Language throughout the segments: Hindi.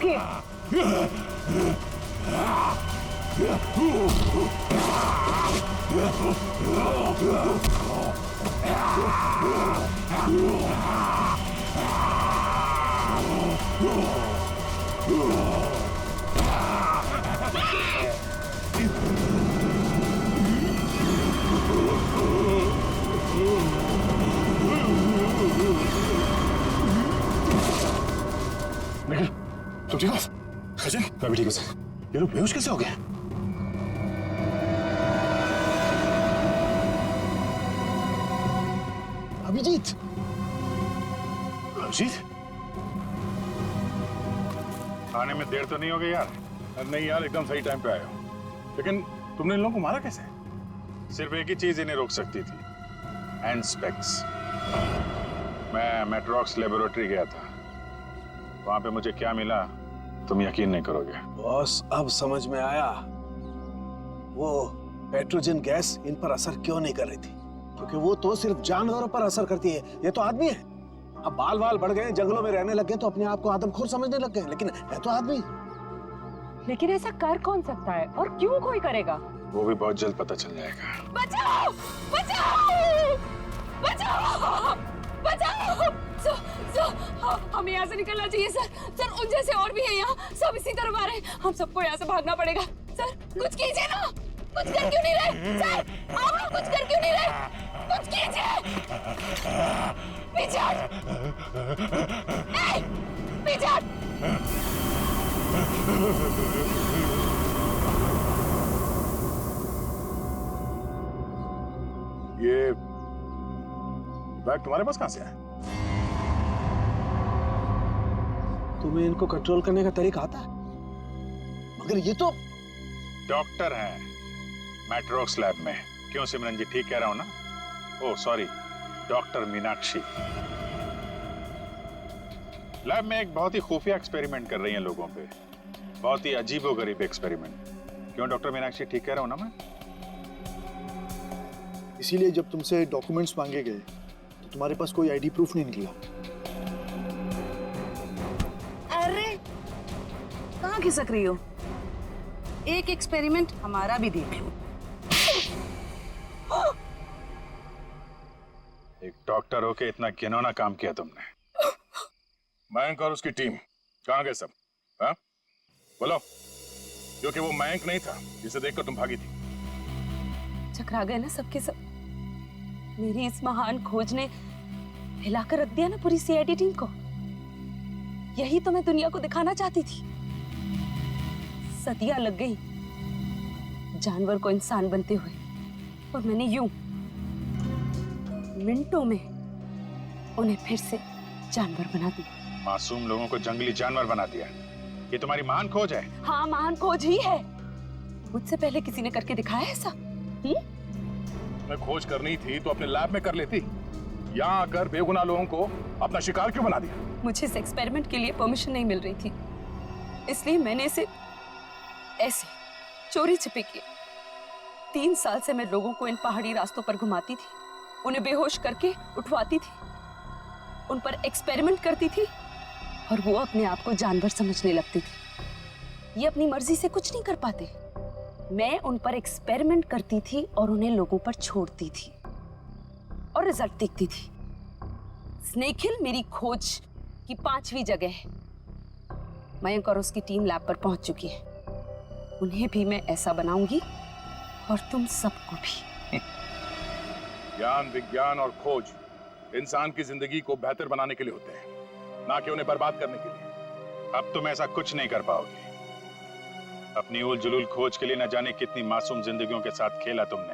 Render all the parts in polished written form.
रुकिए। निखिल, तुम ठीक हो? अजय, मैं भी ठीक हूँ सर। ये लोग बेहोश कैसे हो गए? अभिजीत, अभिजीत, आने में देर तो नहीं हो गई यार? नहीं यार, एकदम सही टाइम पे आए हो। लेकिन तुमने इन लोगों को मारा कैसे? सिर्फ एक ही चीज इन्हें रोक सकती थी, हैंड स्पेक्स। मैं मेट्रॉक्स लेबोरेटरी गया था, वहां पे मुझे क्या मिला तुम यकीन नहीं करोगे। बॉस, अब समझ में आया वो पेट्रोजन गैस इन पर असर क्यों नहीं कर रही थी। क्योंकि वो तो सिर्फ जानवरों पर असर करती है, ये तो आदमी है। अब बाल बाल बढ़ गए, जंगलों में रहने लग गए तो अपने आप को आदमखोर समझने लग गए, लेकिन है तो आदमी। लेकिन ऐसा कर कौन सकता है और क्यों कोई करेगा? वो भी बहुत जल्द पता चल जाएगा। बचाओ! बचाओ! बचाओ! बचाओ! हमें यहाँ से निकलना चाहिए सर। सर, उन जैसे और भी हैं यहाँ, सब इसी तरफ आ रहे हैं। हम सबको यहाँ से भागना पड़ेगा। सर, कुछ कीजिए ना। कुछ कर क्यों नहीं रहे? सर, आप लोग कुछ कर क्यों नहीं रहे? कुछ कीजिए। पीछे हट। पीछे हट। ये बैग तुम्हारे पास कहां से आया? तुम्हें इनको कंट्रोल करने का तरीका आता है? मगर ये तो डॉक्टर हैं मैट्रॉक्स लैब में। क्यों सिमरन जी, ठीक कह रहा हूं ना? Oh sorry, doctor Meenakshi. Lab में एक बहुत ही खुफिया एक्सपेरिमेंट कर रही हैं लोगों पे, बहुत ही अजीबोगरीब एक्सपेरिमेंट। क्यों डॉक्टर मीनाक्षी, ठीक कह रहा हूं ना मैं? इसीलिए जब तुमसे डॉक्यूमेंट्स मांगे गए तो तुम्हारे पास कोई आईडी प्रूफ नहीं निकला। अरे, कहाँ खिसक रही हो? एक एक्सपेरिमेंट हमारा भी देख लो। एक डॉक्टर होके इतना घिनौना काम किया तुमने। मयंक और उसकी टीम कहाँ गए सब? हाँ बोलो, क्योंकि वो मयंक नहीं था जिसे देखकर तुम भागी थी। चकरा गए ना सबके सब। मेरी इस महान खोज ने हिलाकर रख दिया ना पूरी सीआईडी टीम को। यही तो मैं दुनिया को दिखाना चाहती थी। सदियां लग गई जानवर को इंसान बनते हुए, और मैंने यूं मिनटों में उन्हें फिर से जानवर बना दिया। मासूम लोगों को जंगली जानवर बना दिया। ये तुम्हारी महान खोज है? हाँ, महान खोज ही है। मुझसे पहले किसी ने करके दिखाया है ऐसा? तुम्हें खोज करनी थी तो अपने लैब में कर लेती। यहाँ आकर बेगुनाह लोगों को अपना शिकार क्यों बना दिया? मुझे इस एक्सपेरिमेंट के लिए परमिशन नहीं मिल रही थी, इसलिए मैंने इसे ऐसे चोरी छिपे किया। 3 साल से मैं लोगों को इन पहाड़ी रास्तों पर घुमाती थी, उन्हें बेहोश करके उठवाती थी, उन पर एक्सपेरिमेंट करती थी, और वो अपने आप को जानवर समझने लगती थी। ये अपनी मर्जी से कुछ नहीं कर पाते। मैं उन पर एक्सपेरिमेंट करती थी और उन्हें लोगों पर छोड़ती थी, और रिजल्ट देखती थी। स्नेक हिल मेरी खोज की 5वीं जगह है। मयंक और उसकी टीम लैब पर पहुंच चुकी है। उन्हें भी मैं ऐसा बनाऊंगी, और तुम सबको भी। ज्ञान, विज्ञान और खोज इंसान की जिंदगी को बेहतर बनाने के लिए होते हैं, ना कि उन्हें बर्बाद करने के लिए। अब तुम ऐसा कुछ नहीं कर पाओगे। अपनी उल जुलूल खोज के लिए न जाने कितनी मासूम जिंदगियों के साथ खेला तुमने।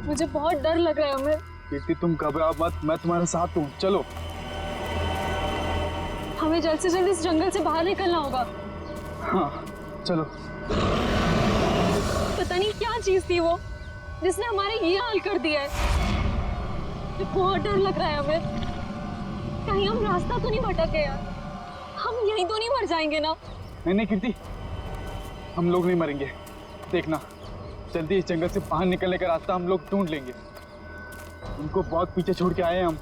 मुझे बहुत डर लग रहा है अमर। कीर्ति, तुम घबराओ मत, मैं तुम्हारे साथ हूँ। चलो, हमें जल्द से जल्द इस जंगल से बाहर निकलना होगा। हाँ चलो। पता नहीं क्या चीज थी वो जिसने हमारे ये हाल कर दिया है। मुझे बहुत डर लग रहा है हमें। कहीं हम रास्ता तो नहीं भटक गए यार? हम यहीं तो नहीं मर जाएंगे ना? नहीं नहीं कीर्ति, हम लोग नहीं मरेंगे। देखना, जल्दी इस जंगल से बाहर निकलने का रास्ता हम लोग ढूंढ लेंगे। उनको बहुत पीछे छोड़ के आए हैं हम।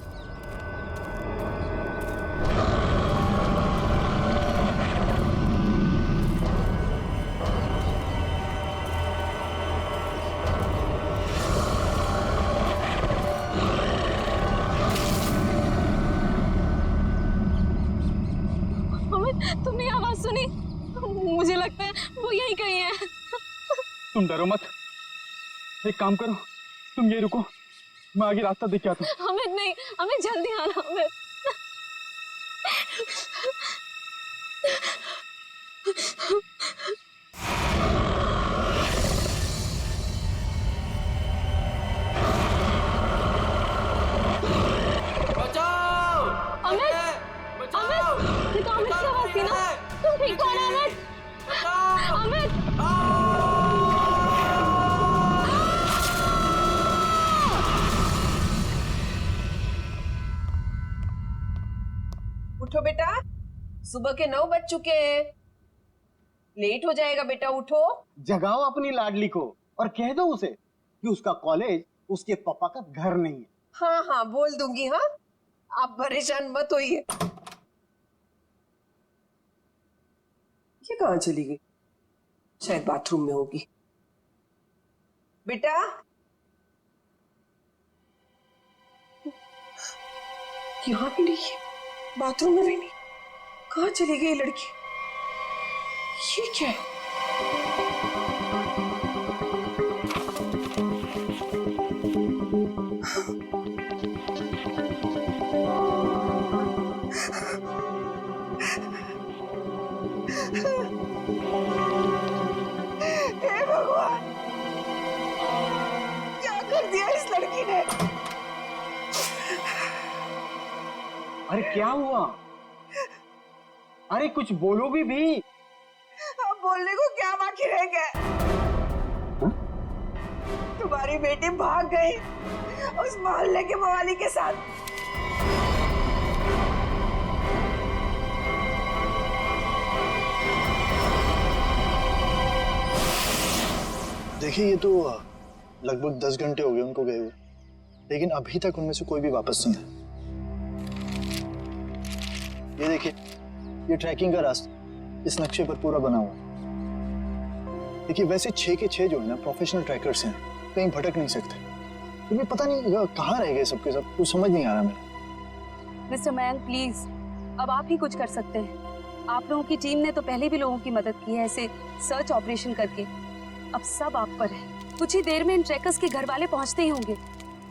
तुम डरो मत, एक काम करो, तुम ये रुको, मैं आगे रास्ता देख के आता हूँ। अमित नहीं, अमित जल्दी आना अमित। अमित, अमित, ये तो अमित की आवाज़ थी ना? तुम ठीक हो ना अमित? अमित, उठो बेटा, सुबह के 9 बज चुके हैं, लेट हो जाएगा बेटा, उठो। जगाओ अपनी लाडली को और कह दो उसे कि उसका कॉलेज उसके पापा का घर नहीं है। हाँ हाँ बोल दूंगी। हाँ, आप परेशान मत होइए। ये कहाँ चली गई? शायद बाथरूम में होगी। बेटा, यहाँ भी नहीं है, बाथरूम में भी नहीं। कहाँ चली गई ये लड़की? ये क्या है? हे भगवान, क्या कर दिया इस लड़की ने? अरे क्या हुआ? अरे कुछ बोलो भी। अब बोलने को क्या बाकी रह गया? तुम्हारी बेटी भाग गई उस मोहल्ले के मवाली के साथ। देखिए, ये तो लगभग 10 घंटे हो गए उनको गए हुए, लेकिन अभी तक उनमें से कोई भी वापस नहीं आया। ये देखिए, ये ट्रैकिंग का रास्ता इस नक्शे पर पूरा बना हुआ है। देखिए, वैसे 6 के 6 जो है ना प्रोफेशनल ट्रैकर्स हैं, कहीं भटक नहीं सकते। तुम्हें पता नहीं कहाँ रह गए सबके सब, कुछ समझ नहीं आ रहा मेरा। मिस्टर मयंक प्लीज, अब आप ही कुछ कर सकते हैं। आप लोगों की टीम ने तो पहले भी लोगों की मदद की है ऐसे सर्च ऑपरेशन करके। अब सब आप पर है। कुछ ही देर में इन ट्रैकर्स के घर वाले पहुंचते ही होंगे।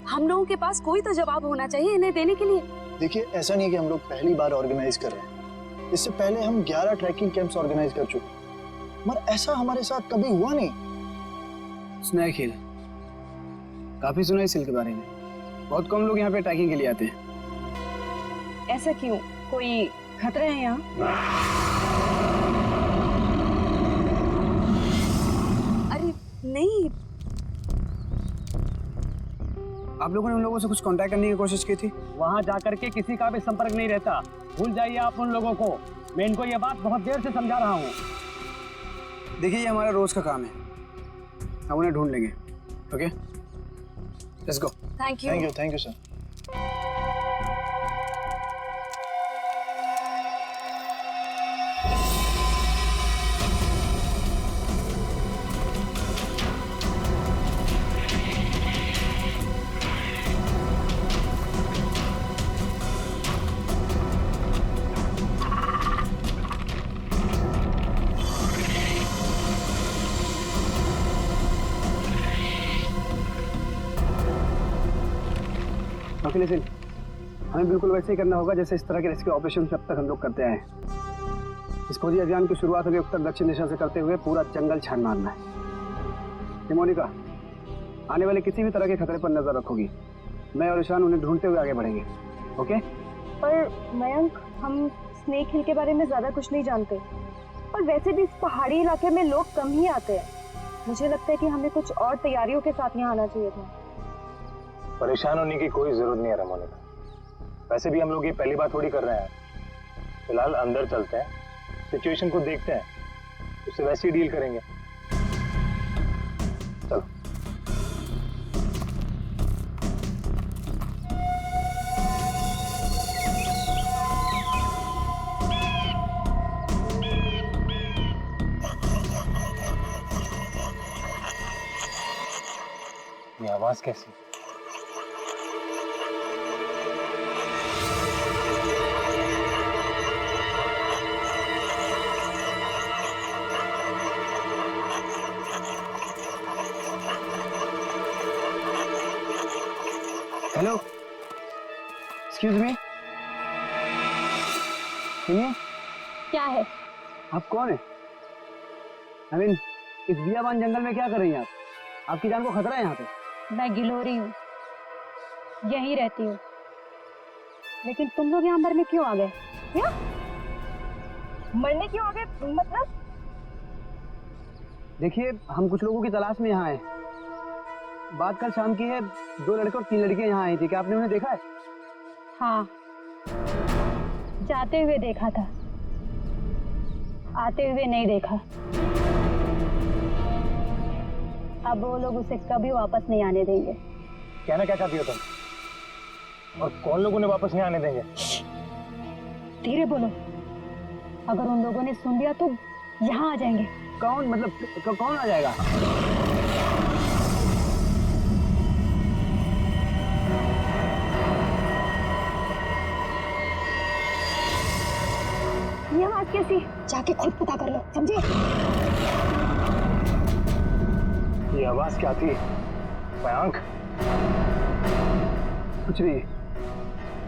हम लोगों के पास कोई तो जवाब होना चाहिए इन्हें देने के लिए। देखिए, ऐसा नहीं है कि हम लोग पहली बार ऑर्गेनाइज कर रहे हैं। इससे पहले हम 11 ट्रैकिंग कैंप्स ऑर्गेनाइज कर चुके, मगर ऐसा हमारे साथ कभी हुआ नहीं। स्नैक हिल, काफी सुना है इस हिल के बारे में। बहुत कम लोग यहाँ पे ट्रैकिंग के लिए आते हैं। ऐसा क्यों? कोई खतरा है यहाँ? अरे नहीं, आप लोगों ने उन लोगों से कुछ कांटेक्ट करने की कोशिश की थी? वहां जाकर के किसी का भी संपर्क नहीं रहता। भूल जाइए आप उन लोगों को। मैं इनको ये बात बहुत देर से समझा रहा हूँ। देखिए, ये हमारा रोज का काम है, हम उन्हें ढूंढ लेंगे। Okay, let's go. Thank you. Thank you sir. लेकिन हमें बिल्कुल वैसे ही करना होगा जैसे इस तरह के रेस्क्यू ऑपरेशन अब तक हम लोग करते आए हैं। इस खोजी अभियान की शुरुआत अभी उत्तर दक्षिण दिशा से करते हुए पूरा जंगल छान मारना है। मोनिका, आने वाले किसी भी तरह के खतरे पर नजर रखोगी। मैं और ईशान उन्हें ढूंढते हुए आगे बढ़ेंगे। ओके? पर मयंक, हम स्नेक हिल के बारे में ज्यादा कुछ नहीं जानते और वैसे भी इस पहाड़ी इलाके में लोग कम ही आते हैं। मुझे लगता है कि हमें कुछ और तैयारियों के साथ यहाँ आना चाहिए था। परेशान होने की कोई जरूरत नहीं है रमोनिका। वैसे भी हम लोग ये पहली बार थोड़ी कर रहे हैं। फिलहाल अंदर चलते हैं, सिचुएशन को देखते हैं, उससे वैसे ही डील करेंगे। चलो। ये आवाज कैसी? एक्सक्यूज मी, सुनिए, क्या है? आप कौन है? आई मीन, इस बियाबान जंगल में क्या कर रही हैं आप? आपकी जान को खतरा है यहाँ पे। मैं गिलोरी हूँ, यहीं रहती हूँ। लेकिन तुम लोग यहाँ मरने क्यों आ गए? क्या मरने क्यों आ गए? मतलब देखिए, हम कुछ लोगों की तलाश में यहाँ आए। बात कल शाम की है, 2 लड़के और 3 लड़कियां यहाँ आई थी। क्या आपने उन्हें देखा है? हाँ, जाते हुए देखा था, आते हुए नहीं देखा। अब वो लोग उसे कभी वापस नहीं आने देंगे। कहना क्या चाहती हो तुम? और कौन लोग उन्हें वापस नहीं आने देंगे? धीरे बोलो, अगर उन लोगों ने सुन लिया तो यहाँ आ जाएंगे। कौन? मतलब कौन आ जाएगा? ये आवाज कैसी? जाके खुद पता कर लो, समझे? ये आवाज क्या थी मयंक? कुछ नहीं,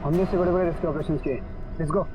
हमने इससे बड़े बड़े रेस्क्यू ऑपरेशंस किए। Let's go.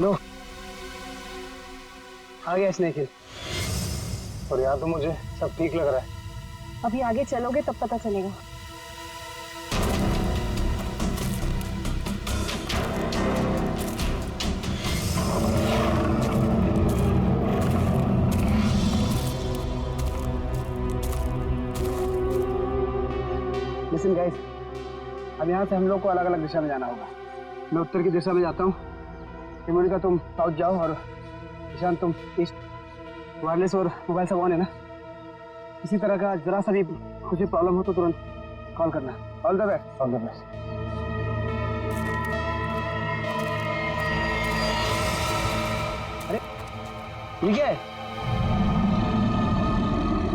लो, आ गया स्नेक हिल। और यहाँ तो मुझे सब ठीक लग रहा है। अभी आगे चलोगे तब पता चलेगा। लिसन गाइस, अब यहाँ से हम लोग को अलग अलग दिशा में जाना होगा। मैं उत्तर की दिशा में जाता हूँ, मोनिका तुम साउथ जाओ, और ईशान तुम ईस्ट। वायरलेस और मोबाइल सब ऑन है ना? इसी तरह का जरा सा भी कुछ भी प्रॉब्लम हो तो तुरंत कॉल करना। All the best. All the best. अरे ठीक है,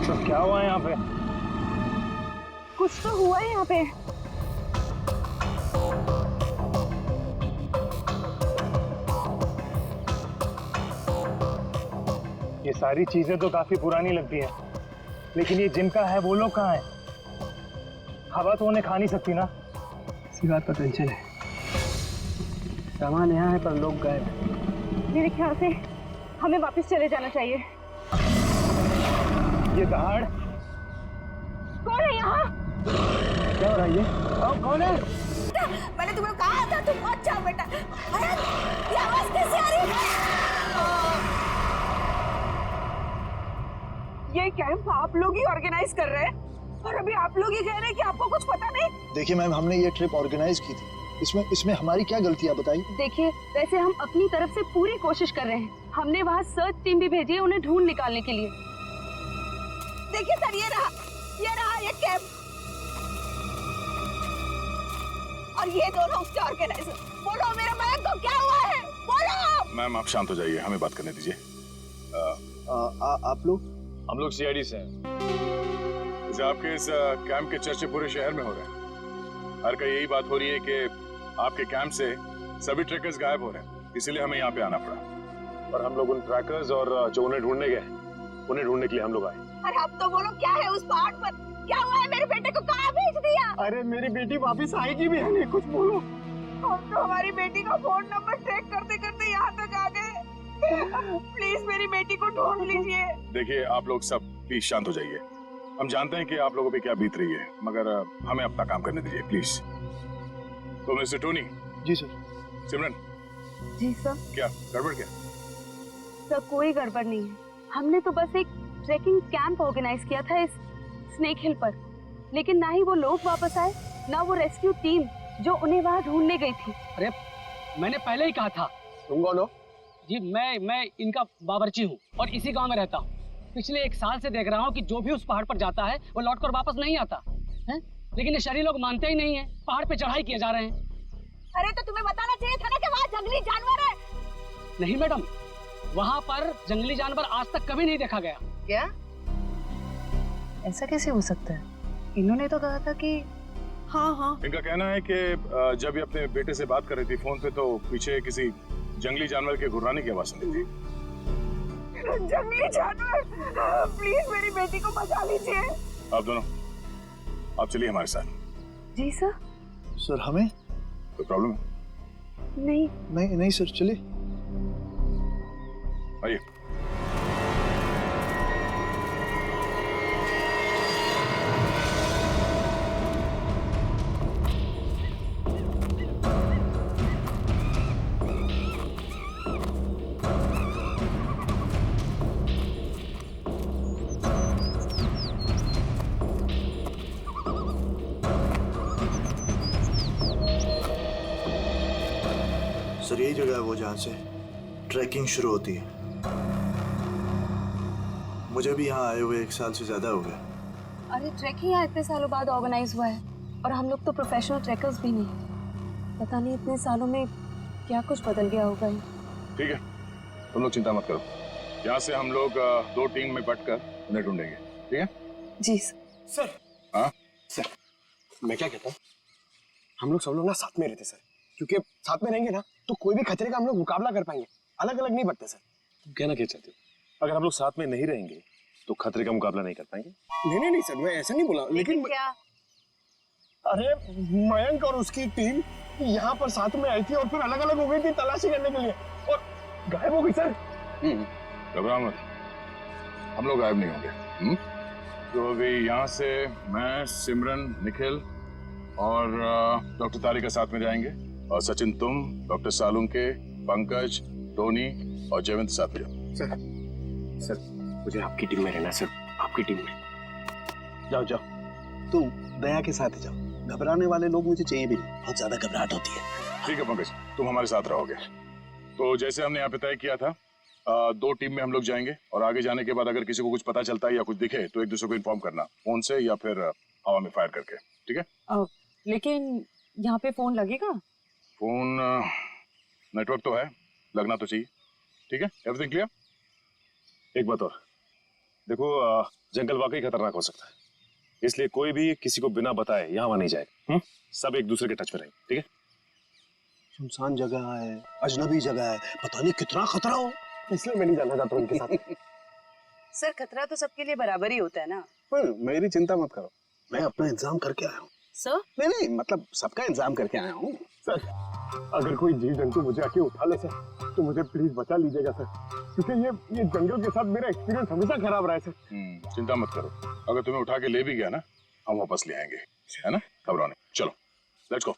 तो क्या हुआ यहाँ पे? कुछ तो हुआ है यहाँ पे। ये सारी चीजें तो काफी पुरानी लगती हैं, लेकिन ये जिनका है वो लोग कहाँ हैं? हवा तो उन्हें खा नहीं सकती ना। इसी बात पर टेंशन है। सामान यहाँ है पर लोग गायब। मेरे ख्याल से हमें वापस चले जाना चाहिए। ये दहाड़ कौन है यहाँ? क्या हो रहा है ये? कौन है? मैंने तुम्हें कहा था तुम मत जाओ बेटा। अरे ये आवाज कैसे आ रही है? ये कैंप आप लोग ही ऑर्गेनाइज कर रहे हैं और अभी आप लोग ही कह रहे हैं कि आपको कुछ पता नहीं। देखिए मैम, हमने ये ट्रिप ऑर्गेनाइज की थी, इसमें हमारी क्या गलती है बताइए? देखिए, वैसे हम अपनी तरफ से पूरी कोशिश कर रहे हैं। हमने वहाँ सर्च टीम भी भेजी है उन्हें ढूंढ निकालने के लिए। देखिए सर, ये रहा ये कैंप और ये दोनों उसके ऑर्गेनाइजर। बोलो मेरे मयंक को क्या हुआ है, बोलो। मैम आप शांत हो जाइए, हमें बात करने दीजिए। आप लोग? हम लोग सीआईडी से हैं। जैसे आपके इस कैंप के चर्चे पूरे शहर में हो रहे हैं। हर कहीं यही बात हो रही है कि आपके कैंप से सभी ट्रैकर्स गायब हो रहे हैं, इसीलिए हमें यहाँ पे आना पड़ा। और हम लोग उन ट्रैकर्स और जो उन्हें ढूंढने गए, उन्हें ढूंढने के लिए हम लोग आए। अरे अब तो बोलो, क्या है उस पहाड़ पर? क्या हुआ है? मेरे बेटे को कहाँ भेज दिया? अरे मेरी बेटी वापस आएगी भी नहीं, कुछ बोलो। हम तो हमारी बेटी का फोन नंबर ट्रैक करते करते यहाँ तक आ गए। प्लीज मेरी बेटी को ढूंढ लीजिए। देखिए आप लोग सब प्लीज शांत हो जाइए। हम जानते हैं कि आप लोगों पे क्या बीत रही है, मगर हमें अपना काम करने दीजिए प्लीज। तो मिस्टर टोनी। जी सर। सिमरन। जी सर। क्या गड़बड़? क्या सर, कोई गड़बड़ नहीं है। हमने तो बस एक ट्रैकिंग कैंप ऑर्गेनाइज किया था इस स्नेक हिल पर, लेकिन ना ही वो लोग वापस आए, ना वो रेस्क्यू टीम जो उन्हें वहाँ ढूंढने गई थी। अरे मैंने पहले ही कहा था। तुम कौन हो? जी मैं इनका बावर्ची हूँ और इसी गांव में रहता हूँ। पिछले 1 साल से देख रहा हूँ कि जो भी उस पहाड़ पर जाता है वो लौटकर वापस नहीं आता है। लेकिन ये शहरी लोग मानते ही नहीं है, पहाड़ पे चढ़ाई किए जा रहे हैं। अरे तो तुम्हें बताना चाहिए था ना कि वहाँ जंगली जानवर है। नहीं मैडम, वहाँ पर जंगली जानवर आज तक कभी नहीं देखा गया। क्या? ऐसा कैसे हो सकता है? इन्होंने तो कहा था कि हाँ इनका कहना है कि जब ये अपने बेटे से बात कर रही थी फोन पे तो पीछे किसी जंगली जानवर के गुर्राने की आवाज सुनी थी। जंगली जानवर, प्लीज मेरी बेटी को बचा लीजिए। आप दोनों आप चलिए हमारे साथ। जी सर। सर हमें कोई प्रॉब्लम है? नहीं नहीं नहीं सर, चलिए। आइए। सर यही जगह है वो जहाँ से ट्रैकिंग शुरू होती है। मुझे भी यहाँ आए हुए 1 साल से ज्यादा हो गया। अरे ट्रैकिंग यहाँ इतने सालों बाद ऑर्गेनाइज हुआ है और हम लोग तो प्रोफेशनल ट्रैकर्स भी नहीं। पता नहीं इतने सालों में क्या कुछ बदल गया होगा। ठीक है, तुम लोग चिंता मत करो। यहाँ से हम लोग 2 टीम में बंटकर उन्हें ढूंढेंगे, ठीक है? जी सर। हाँ सर, मैं क्या कहता हूँ, हम लोग सब लोग ना साथ में रहते सर, क्योंकि साथ में रहेंगे ना तो कोई भी खतरे का हम लोग मुकाबला कर पाएंगे। अलग अलग नहीं बढ़ते सर। तुम कहना क्या चाहते हो? अगर हम लोग साथ में नहीं रहेंगे तो खतरे का मुकाबला नहीं कर पाएंगे। नहीं सर, मैं ऐसा नहीं बोला, लेकिन क्या? अरे मयंक और उसकी टीम यहाँ पर साथ में आई थी और फिर अलग अलग हो गई थी तलाशी करने के लिए और गायब हो गई सर। घबराओ मत, हम लोग गायब नहीं होंगे। तो अभी यहाँ से मैं, सिमरन, निखिल और डॉक्टर तारिका साथ में जाएंगे और सचिन तुम, डॉक्टर सालुंके, पंकज, टोनी और जयवंत साथ में जाओ। सर मुझे आपकी टीम में रहना सर, आपकी टीम में। जाओ जाओ, तुम दया के साथ ही जाओ। घबराने वाले लोग मुझे चाहिए भी नहीं, बहुत ज्यादा घबराहट होती है। ठीक है पंकज, तुम हमारे साथ रहोगे। तो जैसे हमने यहाँ पे तय किया था, 2 टीम में हम लोग जाएंगे और आगे जाने के बाद अगर किसी को कुछ पता चलता है या कुछ दिखे तो एक दूसरे को इन्फॉर्म करना, फोन से या फिर हवा में फायर करके, ठीक है? लेकिन यहाँ पे फोन लगेगा? फोन नेटवर्क तो है, लगना तो चाहिए। ठीक है, एवरीथिंग क्लियर? एक बात और देखो, जंगल वाकई खतरनाक हो सकता है, इसलिए कोई भी किसी को बिना बताए यहाँ वहाँ नहीं जाएगा। सब एक दूसरे के टच में रहेंगे, ठीक है? सुनसान जगह है, अजनबी जगह है, पता नहीं कितना खतरा हो, इसलिए मैं नहीं जाना चाहता उनके साथ। सर खतरा तो सबके लिए बराबर ही होता है ना। पर मेरी चिंता मत करो, मैं अपना इंतजाम करके आया हूँ। सर? नहीं मतलब सबका इंतजाम करके आया हूँ। सर अगर कोई जीव जंतु मुझे आके उठा ले सर तो मुझे प्लीज बचा लीजिएगा सर, क्योंकि ये जंगल के साथ मेरा एक्सपीरियंस हमेशा खराब रहा है सर। चिंता मत करो, अगर तुम्हें उठा के ले भी गया ना, हम वापस ले आएंगे, है ना? घबराओ नहीं, चलो लेट्स गो।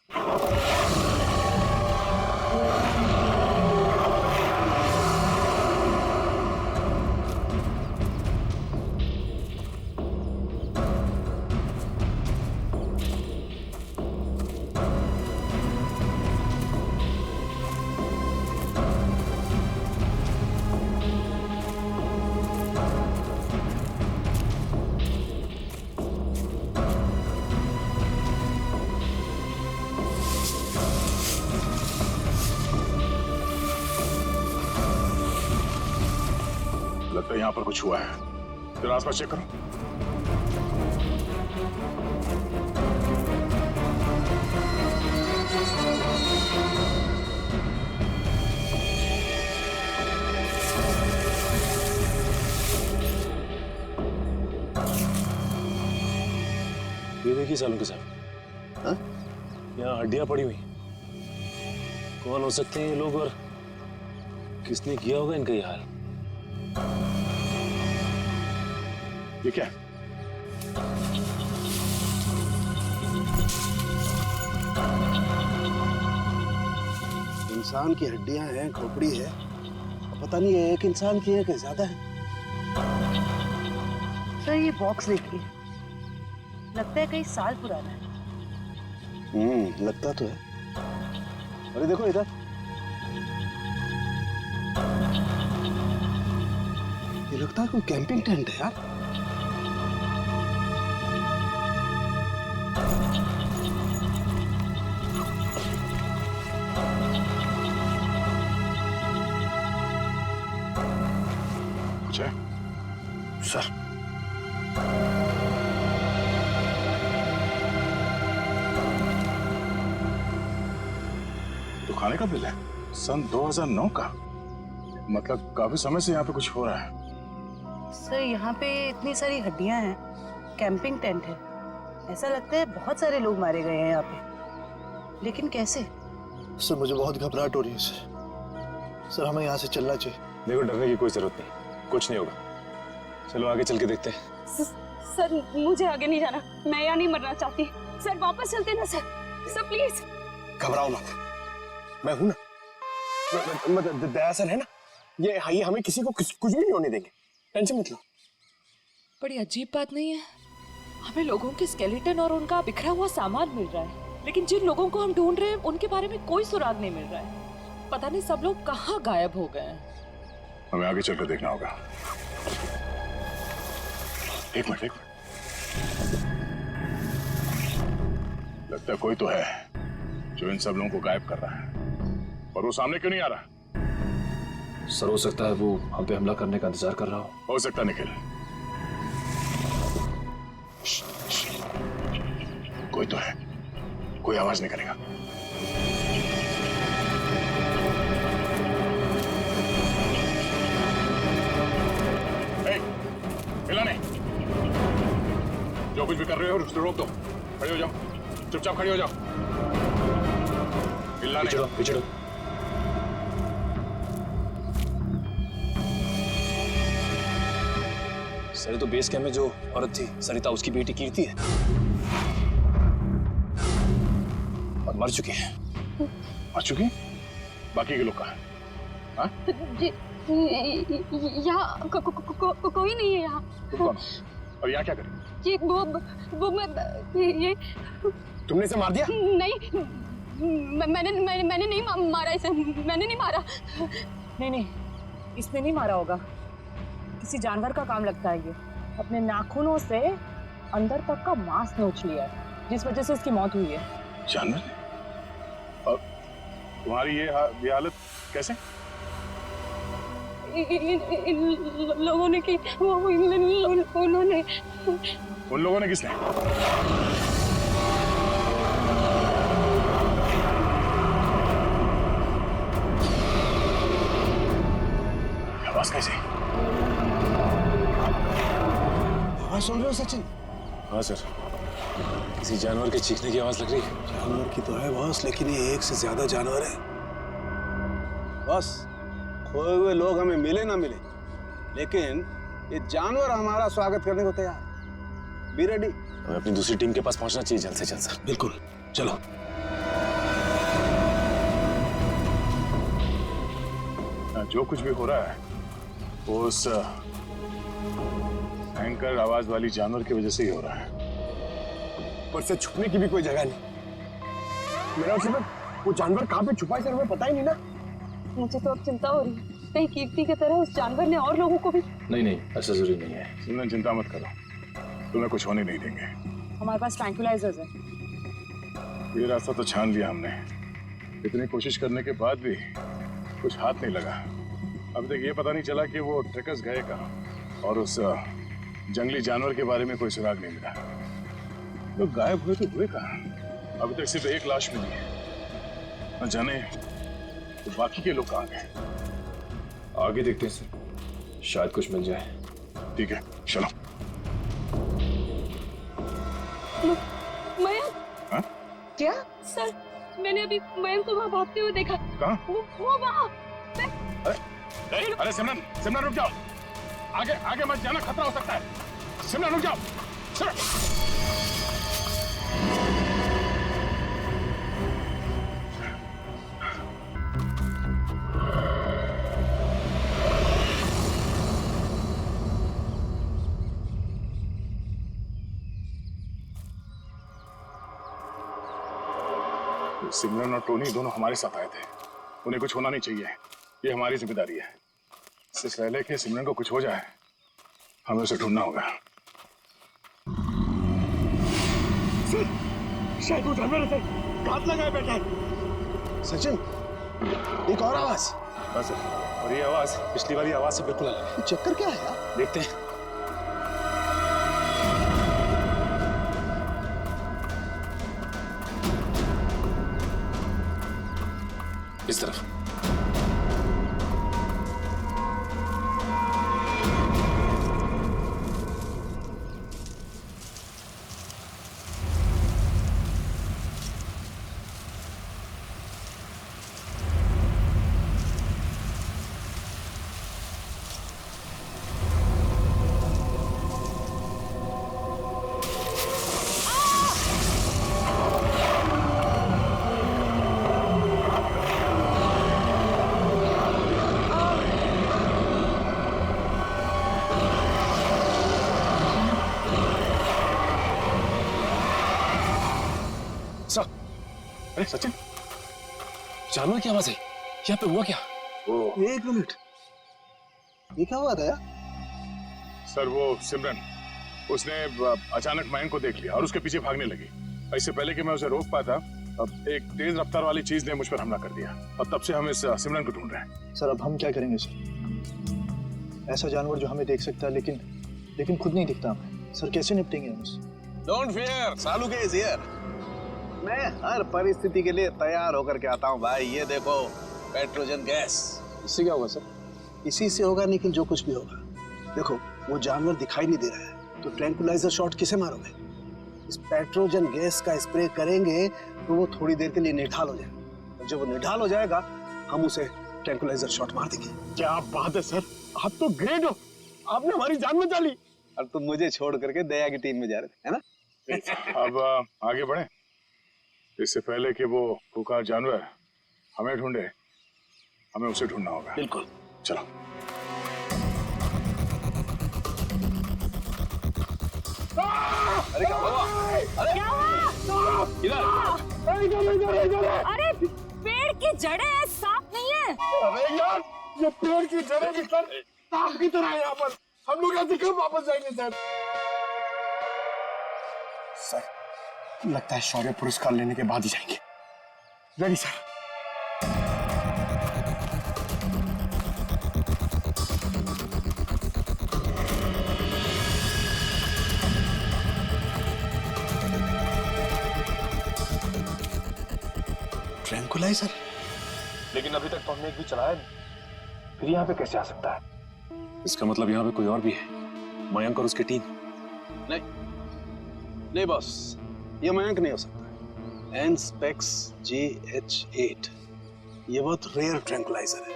लगता है यहाँ पर कुछ हुआ है, जरा आसपास चेक करो। ये देखिए सालों के साथ, हाँ? यहाँ हड्डियां पड़ी हुई। कौन हो सकते हैं ये लोग और किसने किया होगा इनका ये हाल? ये क्या है? इंसान की हड्डियां हैं, खोपड़ी है, पता नहीं है एक इंसान की है कि ज्यादा है। सर ये बॉक्स देखिए, लगता है कई साल पुराना है। लगता तो है। अरे देखो इधर, ये लगता है कोई कैंपिंग टेंट है यार। कुछ है? सर तो खाने का बिल है सन 2009 का। मतलब काफी समय से यहाँ पे कुछ हो रहा है। सर यहाँ पे इतनी सारी हड्डियां हैं, कैंपिंग टेंट है, ऐसा लगता है बहुत सारे लोग मारे गए हैं यहाँ पे, लेकिन कैसे? सर मुझे बहुत घबराहट हो रही है सर हमें यहाँ से चलना चाहिए। देखो डरने की कोई जरूरत नहीं, कुछ नहीं होगा। चलो आगे चल के देखते हैं। सर मुझे आगे नहीं जाना, मैं यहाँ नहीं मरना चाहती। सर वापस चलते ना सर, सर प्लीज। घबराओ मत, मैं हूं ना। मतलब दया सर है ना, ये हमें किसी को कुछ भी नहीं होने देंगे, टेंशन मत लो। बड़ी अजीब बात नहीं है, हमें लोगों के स्केलेटन और उनका बिखरा हुआ सामान मिल रहा है, लेकिन जिन लोगों को हम ढूंढ रहे हैं उनके बारे में कोई सुराग नहीं मिल रहा है। पता नहीं सब लोग कहाँ गायब हो गए हैं। हमें आगे चलकर देखना होगा। एक मिनट। लगता है कोई तो है जो इन सब लोगों को गायब कर रहा है, और वो सामने क्यों नहीं आ रहा? सर हो सकता है वो हम पे हमला करने का इंतजार कर रहा हो सकता निखिल। कोई तो है, कोई आवाज नहीं करेगा। हिला नहीं, जो कुछ भी कर रहे हो उसको रोक दो। खड़े हो जाओ, चुपचाप खड़े हो जाओ, हिलना नहीं। पिछड़ो। सर तो बेस कैंप में जो औरत थी सरिता, उसकी बेटी कीर्ति है और मर चुकी है। मर चुकी? बाकी के लोग कहाँ हैं? हाँ? यहाँ कोई नहीं है यहाँ। तुम कौन? और यहाँ क्या करें? ये वो ये तुमने इसे मार दिया? नहीं, मैंने नहीं मारा इसे, मैंने नहीं मारा। नहीं, इसने नहीं मारा होगा, किसी जानवर का काम लगता है। ये अपने नाखूनों से अंदर तक का मांस नोच लिया है, जिस वजह से इसकी मौत हुई है। जानवर? और तुम्हारी ये हालत कैसे? इन लोगों ने की, उन्होंने। उन लोगों ने किसने? आवाज कैसे? आवाज सुन रहे हो सचिन? हाँ सर, किसी जानवर के चीखने की आवाज लग रही है। जानवर की तो है बॉस, लेकिन ये एक से ज्यादा जानवर है बॉस। खोए हुए लोग हमें मिले ना मिले, लेकिन ये जानवर हमारा स्वागत करने को तैयार। Be ready. हमें अपनी दूसरी टीम के पास पहुंचना चाहिए जल्द से जल्द सर। बिल्कुल, चलो। जो कुछ भी हो रहा है वो उस भयंकर आवाज वाली जानवर की वजह से ही हो रहा है। पर से छुपने की भी कोई जगह नहीं। मेरा मतलब वो जानवर कहाँ पे छुपा है सर, हमें पता ही नहीं ना। मुझे तो अब चिंता हो रही है, कहीं कीर्ति की तरह उस जानवर ने और लोगों को भी। नहीं, ऐसा जरूरी नहीं है। सिमरन चिंता मत करो, तुम्हें कुछ होने नहीं देंगे। हमारे पास ट्रैंक्विलाइजर्स है। ये रास्ता तो छान लिया हमने, इतनी कोशिश करने के बाद भी कुछ हाथ नहीं लगा। अभी तक ये पता नहीं चला कि वो ट्रैकर्स गए कहाँ, और उस जंगली जानवर के बारे में कोई सुराग नहीं मिला। लोग गायब हुए तो हुए कहाँ? अभी तक सिर्फ एक लाश मिली है, न जाने तो बाकी के लोग कहाँ गए। आगे देखते हैं सर, शायद कुछ मिल जाए। ठीक है, चलो। मयंक? हाँ? क्या? सर, मैंने अभी मयंक को वहाँ भागते हुए देखा। कहाँ? वो वहाँ। अरे सिमरन रुक जाओ, आगे मत जाना, खतरा हो सकता है। सिमरन रुक जाओ, सिमरन और टोनी दोनों हमारे साथ आए थे, उन्हें कुछ होना नहीं चाहिए, ये हमारी जिम्मेदारी है। इससे पहले कि सिमरन को कुछ हो जाए, हमें उसे ढूंढना होगा। शायद वो जानवर से घात लगाए बैठा है। सचिन, एक और आवाज। बस और ये आवाज पिछली वाली आवाज से बिल्कुल अलग है। चक्कर क्या है यार? देखते हैं। इस तरफ। अरे सचिन, जानवर की आवाज है। यहाँ पे हुआ क्या? एक मिनट, ये क्या हुआ था यार? सर वो सिमरन, उसने अचानक मयंक को देख लिया और उसके पीछे भागने लगी। इससे पहले कि मैं उसे रोक पाता, अब एक तेज रफ्तार वाली चीज ने मुझ पर हमला कर दिया और तब से हम इस सिमरन को ढूंढ रहे हैं। सर अब हम क्या करेंगे सर? ऐसा जानवर जो हमें देख सकता है लेकिन खुद नहीं दिखता हमें। सर कैसे निपटेंगे हम उससे? Don't fear, Saluke is here. मैं हर परिस्थिति के लिए तैयार होकर के आता हूँ भाई। ये देखो, पेट्रोजन गैस। इससे क्या होगा सर? इसी से होगा, लेकिन जो कुछ भी होगा। देखो, वो जानवर दिखाई नहीं दे रहा है, तो ट्रैंकुलाइजर शॉट किसे मारोगे? इस पेट्रोजन गैस का स्प्रे करेंगे तो वो थोड़ी देर के लिए निढाल हो जाएगा, और जब वो निढाल हो जाएगा हम उसे ट्रैंकुलाइजर शॉट मार देंगे। क्या बात है सर, आप तो ग्रेट हो, आपने हमारी जान बचा ली। और तुम मुझे छोड़ करके दया की टीम में जा रहे थे, है ना? अब आगे बढ़े, इससे पहले कि वो पुकार जानवर हमें ढूंढे, हमें उसे ढूंढना होगा। बिल्कुल, चलो। अरे क्या हुआ? अरे क्या हुआ? इधर। अरे पेड़ की जड़ें हैं, सांप नहीं है। अरे यार, ये पेड़ की जड़ें भी सर सांप की तरह है। यहाँ पर हम लोग ऐसे कब वापस जाएंगे सर? सर लगता है शौर्य पुरस्कार लेने के बाद ही जाएंगे। Ready sir. ट्रैंकुलाइजर? लेकिन अभी तक तो हमने एक भी चलाया नहीं, फिर यहाँ पे कैसे आ सकता है? इसका मतलब यहाँ पे कोई और भी है, मयंक और उसकी टीम। नहीं बॉस, ये मयंक नहीं हो सकता। एनस्पेक्स GH8 ये बहुत रेयर ट्रैंकुलाइजर है,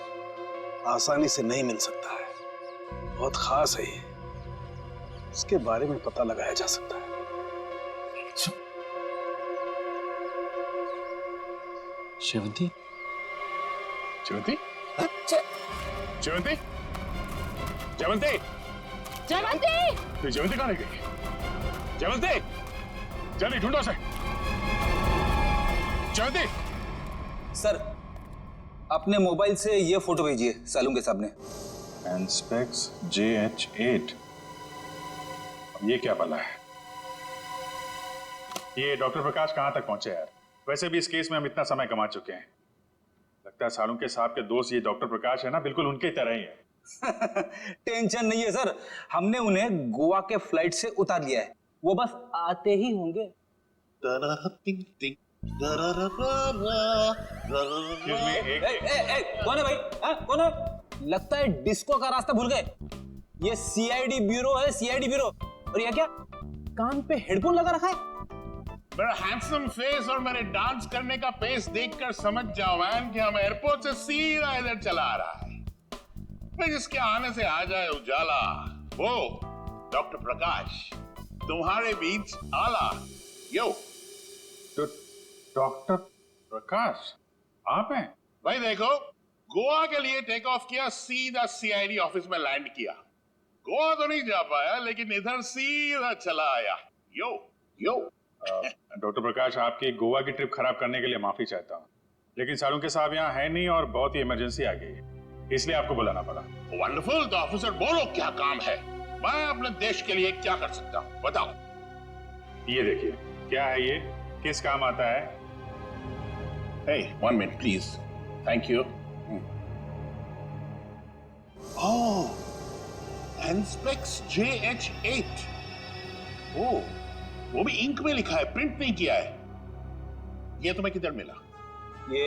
आसानी से नहीं मिल सकता है, बहुत खास है ये। इसके बारे में पता लगाया जा सकता है। शेवंती? जयवंती? जयवंती? जयवंती? जयवंती! तो जयवंती कहाँ रह गई? जयवंती, जल्दी ढूंढो उसे। जयवंती! सर, अपने मोबाइल से ये फोटो भेजिए सालुंके साहब ने। एनस्पेक्स JH8, ये क्या बला है? ये डॉक्टर प्रकाश कहाँ तक पहुंचे यार? वैसे भी इस केस में हम इतना समय कमा चुके हैं। लगता है सालुंके साहब के दोस्त ये डॉक्टर प्रकाश है ना, बिल्कुल उनके तरह ही है। टेंशन नहीं है सर, हमने उन्हें गोवा के फ्लाइट से उतार लिया है, वो बस आते ही होंगे। कौन है भाई? कौन है? लगता है डिस्को का रास्ता भूल गए। ये CID ब्यूरो है, CID ब्यूरो। और ये क्या, कान पे हेडफोन लगा रखा है? मेरा हैंडसम फेस और मेरे डांस करने का पेस देखकर समझ जाओ मैन कि हम एयरपोर्ट से सीधा इधर चला आ रहा है। फिर जिसके आने से आ जाए उजाला, वो डॉक्टर प्रकाश तुम्हारे बीच आला। यो तो डॉक्टर प्रकाश आप हैं? भाई देखो, गोवा के लिए टेक ऑफ किया, सीधा CID ऑफिस में लैंड किया। गोवा तो नहीं जा पाया, लेकिन इधर सीधा चला आया। यो यो डॉक्टर प्रकाश, आपकी गोवा की ट्रिप खराब करने के लिए माफी चाहता हूँ, लेकिन सालुंके साहब यहाँ है नहीं और बहुत ही इमरजेंसी आ गई है, इसलिए आपको बुलाना पड़ा। वंडरफुल, तो ऑफिसर बोलो क्या काम है? मैं अपने देश के लिए क्या कर सकता हूँ, बताओ। ये देखिए, क्या है ये? किस काम आता है? Hey, 1 minute, please. Thank you. Oh, Anspex JH8. Oh, वो भी इंक में लिखा है, प्रिंट नहीं किया है। ये तुम्हें किधर मिला? ये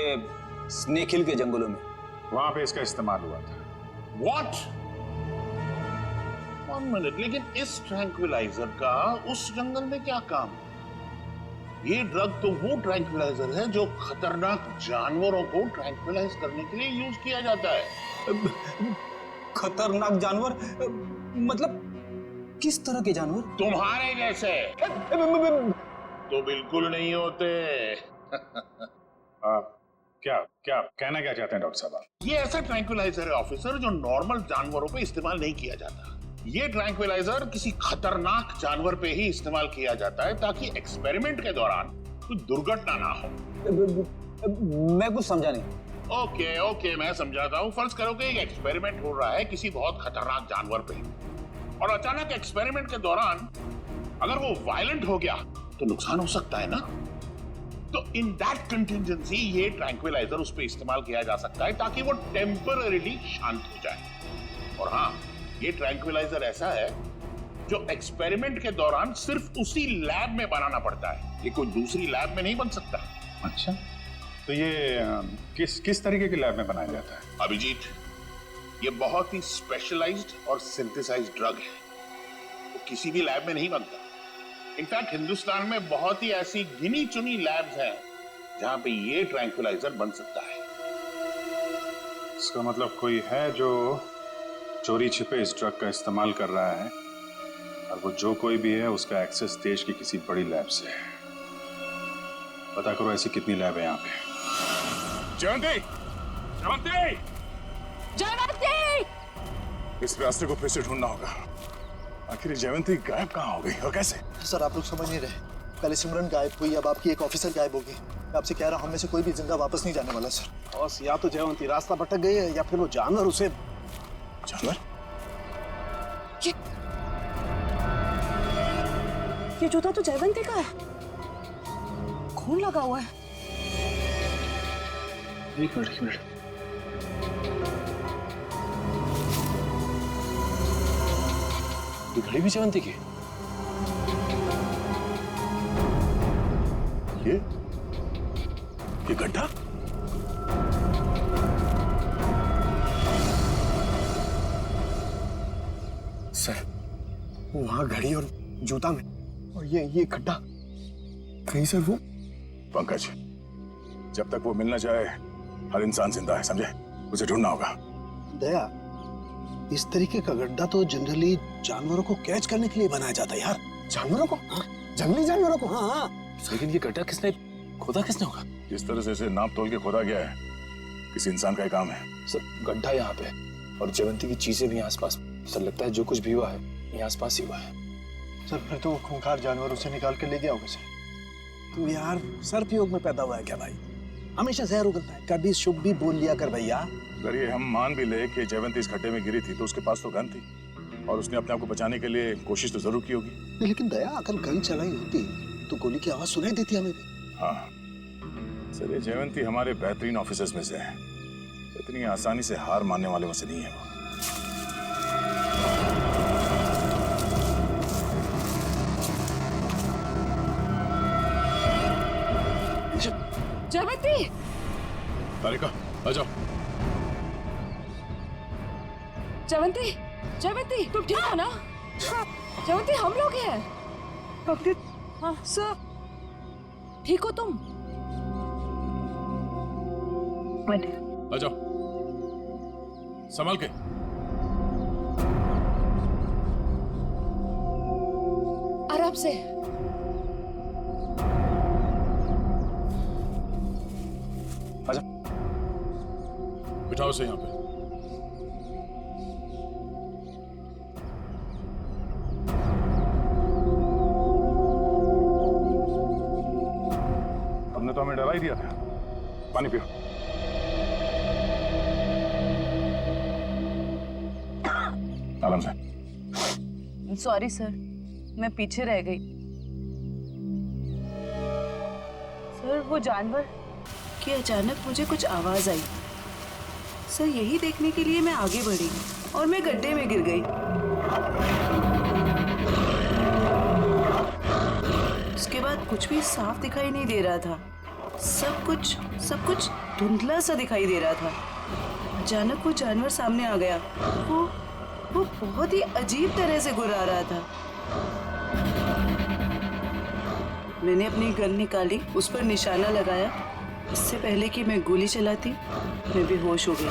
स्नेक हिल के जंगलों में। वहां पे इसका इस्तेमाल हुआ था। What? 1 minute, लेकिन इस ट्रैंक्विलाइजर का उस जंगल में क्या काम? ये ड्रग तो वो ट्रैंक्विलाइजर है जो खतरनाक जानवरों को ट्रैंक्विलाइज करने के लिए यूज किया जाता है। खतरनाक जानवर मतलब किस तरह के जानवर? तुम्हारे जैसे तो बिल्कुल नहीं होते। क्या क्या कहना क्या चाहते हैं डॉक्टर साहब? ये ऐसा ट्रैंक्विलाइजर है ऑफिसर जो नॉर्मल जानवरों पे इस्तेमाल नहीं किया जाता। ये ट्रैंक्विलाइजर किसी खतरनाक जानवर पे ही इस्तेमाल किया जाता है ताकि एक्सपेरिमेंट के दौरान कोई दुर्घटना ना हो। मैं कुछ समझा नहीं। ओके मैं समझाता हूँ। फर्ज करो कि एक एक्सपेरिमेंट हो रहा है किसी बहुत खतरनाक जानवर पे, और अचानक एक्सपेरिमेंट के दौरान अगर वो वायलेंट हो गया तो नुकसान हो सकता है ना। तो इन दैट कंटिजेंसी ये ट्रैंक्विलाइजर उस पे इस्तेमाल किया जा सकता है ताकि वो टेम्पररीली शांत हो जाए। और हाँ, ये ट्रैंक्विलाइजर ऐसा है जो एक्सपेरिमेंट के दौरान सिर्फ उसी लैब में बनाना पड़ता है, ये कोई दूसरी लैब में नहीं बन सकता। अच्छा, तो ये किस तरीके की लैब में बनाया जाता है? अभिजीत, ये बहुत ही स्पेशलाइज्ड और सिंथेसाइज्ड ड्रग है, वो किसी भी लैब में नहीं बनता। इनफैक्ट हिंदुस्तान में बहुत ही ऐसी गिनी चुनी लैब्स हैं जहां पे ये ट्रैंक्विलाइजर बन सकता है। इसका मतलब कोई है जो चोरी छिपे इस ड्रग का इस्तेमाल कर रहा है, और वो जो कोई भी है उसका एक्सेस देश की किसी बड़ी लैब से है। पता करो ऐसी कितनी लैब है यहाँ पे। जयंती! जयंती! जयंती! इस रास्ते को फिर से ढूंढना होगा। आखिर जयंती गायब कहाँ हो गई और कैसे? सर आप लोग समझ नहीं रहे। पहले सिमरन गायब हुई, अब आपकी एक ऑफिसर गायब होगी। मैं आपसे कह रहा हूँ, हम में से कोई भी जिंदा वापस नहीं जाने वाला सर। बस या तो जयवंती रास्ता भटक गई है या फिर वो जानवर उसे। जानवर? ये जूता तो जयवंती का है, खून लगा हुआ है। एक मिनट। ये घड़ी भी जयवंती की? ये गड्ढा? सर वहां घड़ी और जूता में, और ये खड्डा कहीं सर वो। पंकज, जब तक वो मिलना चाहे हर इंसान जिंदा है, समझे? उसे ढूंढना होगा। दया, इस तरीके का गड्ढा तो जनरली जानवरों को कैच करने के लिए बनाया जाता है यार। जानवरों को? हाँ, जंगली जानवरों को। हाँ। लेकिन ये गड्ढा खोदा किसने होगा? जिस तरह से इसे नाप तोल के खोदा गया है, किसी इंसान का ही काम है। सर गड्ढा यहाँ पे और जयवंती की चीजें भी आसपास। सर लगता है जो कुछ भी हुआ है ये आसपास ही हुआ है। सर फिर तो वो खूंखार जानवर उसे निकाल के ले गया होगा सर। तू यार सर्पयोग में पैदा हुआ है क्या भाई? हमेशा जहर उगलता है, कभी शुभ भी बोल लिया कर भैया। अगर ये हम मान भी ले कि जयवंती इस खड्डे में गिरी थी, तो उसके पास तो गन थी और उसने अपने आप को बचाने के लिए कोशिश तो जरूर की होगी। लेकिन दया, अगर गन चलाई होती तो गोली की आवाज सुनाई देती हमें भी। हाँ सर, ये जयवंती हमारे बेहतरीन ऑफिसर्स में से है, इतनी आसानी से हार मानने वाले में से नहीं है वो। जयवंती! तारिका, आ जाओ। जयवंती तुम ठीक हो ना? जयवंती हम लोग हैं। हाँ सर, ठीक हो तुम? आ जाओ, संभाल के। आराम से। आजा, बिठाओ से यहाँ पे। हमने तो हमें डरा ही दिया था। पानी पियो। आराम से। सॉरी सर, मैं पीछे रह गई। सर वो जानवर कि अचानक मुझे कुछ आवाज आई। सर यही देखने के लिए मैं आगे बढ़ी और मैं गड्ढे में गिर गई। उसके बाद कुछ भी साफ दिखाई नहीं दे रहा था। सब कुछ धुंधला सा दिखाई दे रहा था। अचानक वो जानवर सामने आ गया। वो बहुत ही अजीब तरह से गुर्रा रहा था। मैंने अपनी गन निकाली, उस पर निशाना लगाया। इससे पहले कि मैं गोली चलाती, मैं बेहोश हो गई।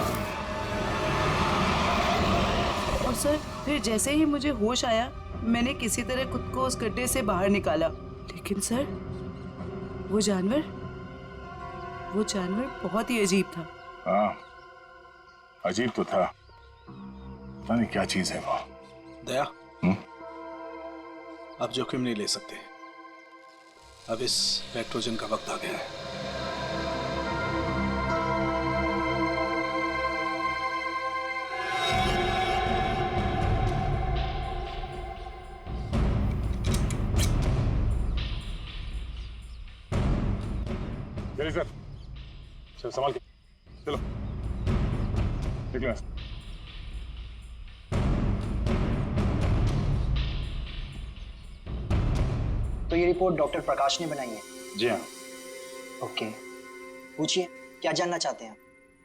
और सर फिर जैसे ही मुझे होश आया, मैंने किसी तरह खुद को उस गड्ढे से बाहर निकाला। लेकिन सर वो जानवर बहुत ही अजीब था। हाँ, अजीब तो था। पता नहीं क्या चीज है वो। दया, अब जोखिम नहीं ले सकते। अब इस पेट्रोजन का वक्त आ गया है। सर, चल संभाल के चलो, निकलो। तो ये रिपोर्ट डॉक्टर प्रकाश ने बनाई है? जी हाँ। ओके, पूछिए क्या जानना चाहते हैं?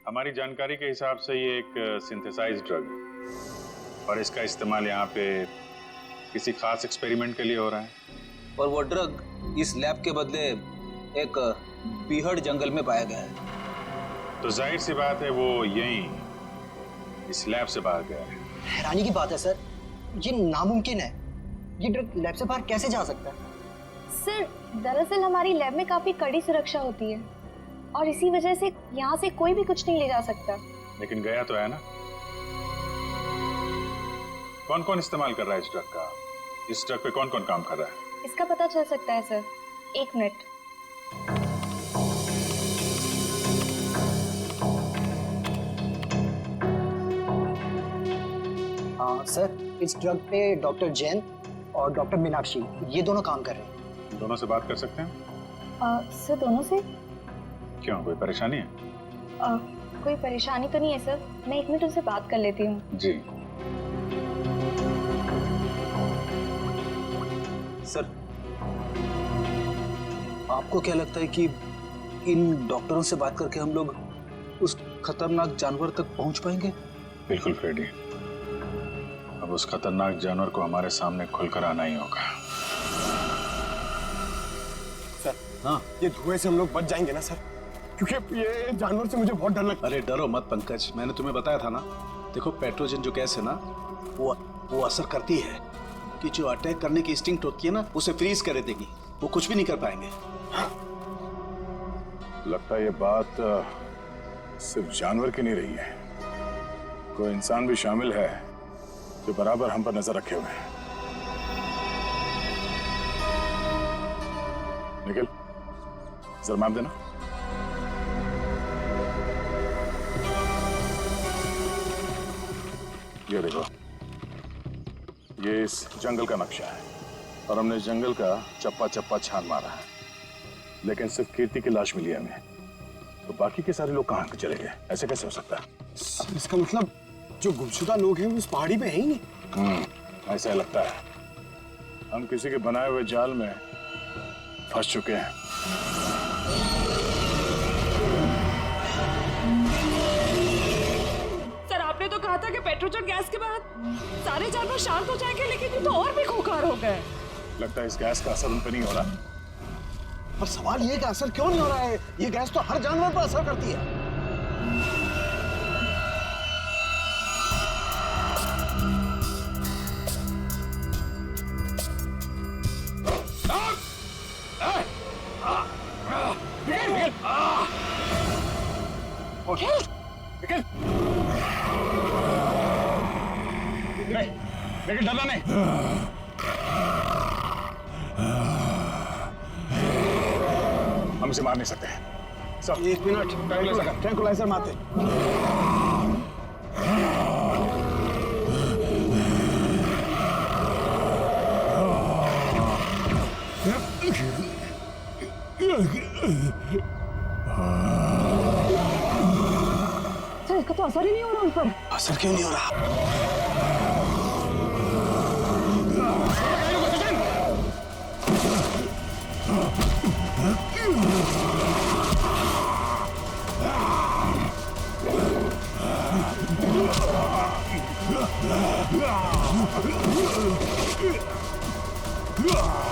हमारी जानकारी के हिसाब से ये एक सिंथेसाइज्ड ड्रग है और इसका इस्तेमाल यहाँ पे किसी खास एक्सपेरिमेंट के लिए हो रहा है। और वो ड्रग इस लैब के बदले एक बीहड़ जंगल में पाया गया है। तो जाहिर सी बात है वो यहीं इस लैब से बाहर गया है। हैरानी की बात है सर, ये नामुमकिन है। ये ड्रग लैब से बाहर कैसे जा सकता है? सर दरअसल हमारी लैब में काफी कड़ी सुरक्षा होती है और इसी वजह से यहाँ से कोई भी कुछ नहीं ले जा सकता। लेकिन गया तो है ना। कौन कौन इस्तेमाल कर रहा है इस ड्रग का? इस ड्रग पे कौन कौन काम कर रहा है? इसका पता चल सकता है सर। 1 मिनट। सर इस ड्रग पे डॉक्टर जैन और डॉक्टर मीनाक्षी ये दोनों काम कर रहे हैं। दोनों से बात कर सकते हैं? सर दोनों से? क्यों, कोई परेशानी है? कोई परेशानी तो नहीं है सर, मैं 1 मिनट उनसे बात कर लेती हूँ। जी सर, आपको क्या लगता है कि इन डॉक्टरों से बात करके हम लोग उस खतरनाक जानवर तक पहुंच पाएंगे? बिल्कुल फ्रेडी, अब उस खतरनाक जानवर को हमारे सामने खुलकर आना ही होगा। सर हाँ, ये धुएं से हम लोग बच जाएंगे ना सर? क्योंकि ये जानवर से मुझे बहुत डर लगता है। अरे डरो मत पंकज, मैंने तुम्हें बताया था ना। देखो पेट्रोजन जो गैस है ना, वो असर करती है कि जो अटैक करने की इंस्टिंक्ट होती है ना, उसे फ्रीज कर देगी। वो कुछ भी नहीं कर पाएंगे। लगता है ये बात सिर्फ जानवर की नहीं रही है, कोई इंसान भी शामिल है जो बराबर हम पर नजर रखे हुए हैं। निखिल, जरा मैप देना। ये देखो, ये इस जंगल का नक्शा है और हमने इस जंगल का चप्पा चप्पा छान मारा है, लेकिन सिर्फ कीर्ति की लाश मिली है हमें। तो बाकी के सारे लोग कहाँ चले गए? ऐसे कैसे हो सकता है? इसका मतलब जो गुमशुदा लोग हैं वो उस पहाड़ी पे हैं ही नहीं। ऐसा लगता है हम किसी के बनाए हुए जाल में फंस चुके हैं। सर आपने तो कहा था कि पेट्रोजन गैस के बाद सारे जानवर शांत हो जाएंगे, लेकिन ये तो और भी खूंखार हो गए। लगता है इस गैस का असर उन पर नहीं हो रहा। पर सवाल ये कि असर क्यों नहीं हो रहा है? ये गैस तो हर जानवर पर असर करती है। लेकिन डरना नहीं। हम इसे मार नहीं सकते। सब 1 मिनट, ट्रैंकुलाइजर मारते। Yeah. का तो असर ही नहीं हो रहा उन पर। असर क्यों नहीं हो रहा? Yeah!